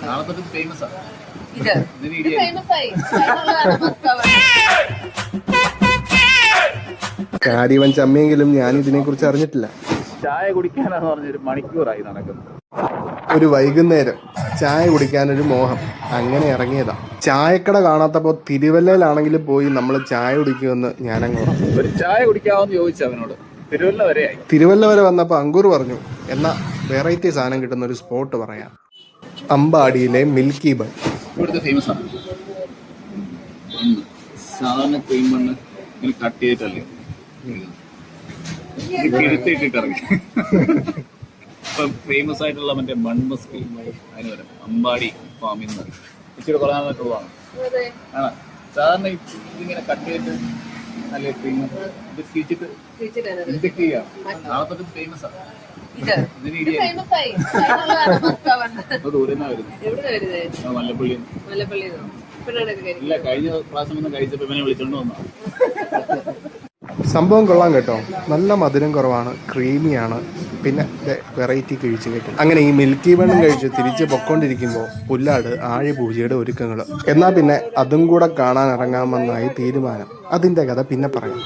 നാളെ തൊട്ട് ഫേമസ് ആണ്. കാര്യവൻ ചമ്മിയെങ്കിലും ഞാൻ ഇതിനെ കുറിച്ച് അറിഞ്ഞിട്ടില്ല. ചായ കുടിക്കാനാന്ന് പറഞ്ഞൊരു മണിക്കൂറായി നടക്കുന്നത്. ഒരു വൈകുന്നേരം ചായ കുടിക്കാനൊരു മോഹം, അങ്ങനെ ഇറങ്ങിയതാ. ചായക്കട കാണാത്തപ്പോ തിരുവല്ലയിലാണെങ്കിലും പോയി നമ്മൾ ചായ കുടിക്കുമെന്ന് ഞാനങ്ങ് പറഞ്ഞു. ഒരു ചായ കുടിക്കാമെന്ന് ചോദിച്ചു അവനോട്. തിരുവല്ല വരെയായി. തിരുവല്ല വരെ വന്നപ്പോൾ അങ്കൂർ പറഞ്ഞു, എന്നാ വെറൈറ്റി സാധനം കിട്ടുന്ന ഒരു സ്പോട്ട് പറയാം. അമ്പാടിയിലെ മിൽക്കി ബൺ ഇവിടുത്തെ ഫേമസ് ആണ്. സാധാരണ ക്രീം ബണ്ണ് ഇങ്ങനെ കട്ട് ചെയ്തിട്ടല്ലേ കിഴത്തിട്ടിട്ട് ഇറങ്ങി. ഇപ്പൊ ഫേമസ് ആയിട്ടുള്ള മറ്റേ ബൺ മസ്കി അതിന് വരാം. അമ്പാടി ഫാമിൽ നിന്ന് ഇച്ചിരി കുറേ നാളായിട്ടുള്ളതാണ്. സാധാരണ ഇതിങ്ങനെ കട്ട് ചെയ്തിട്ട് നല്ല ക്രീം ഇത് തിരിച്ചിട്ട് ഇൻജെക്ട് ചെയ്യാം. നാളെ തൊട്ട് ഫേമസ് ആണ്. ദൂരെന്നാ വരുന്നത്. മല്ലപ്പള്ളി. ഇല്ല, കഴിഞ്ഞ പ്രാവശ്യം ഒന്ന് കഴിച്ചപ്പോ ഇവനെ വിളിച്ചോണ്ട് വന്നാ. സംഭവം കൊള്ളാം കേട്ടോ. നല്ല മധുരം കുറവാണ്, ക്രീമിയാണ്, പിന്നെ വെറൈറ്റി കഴിച്ചു കേട്ടു. അങ്ങനെ ഈ മിൽക്കി ബണ്ണും കഴിച്ച് തിരിച്ച് പൊക്കോണ്ടിരിക്കുമ്പോൾ പുല്ലാട് ആഴി പൂജയുടെ ഒരുക്കങ്ങൾ. എന്നാൽ പിന്നെ അതും കൂടെ കാണാൻ ഇറങ്ങാമെന്നായി തീരുമാനം. അതിന്റെ കഥ പിന്നെ പറയാം.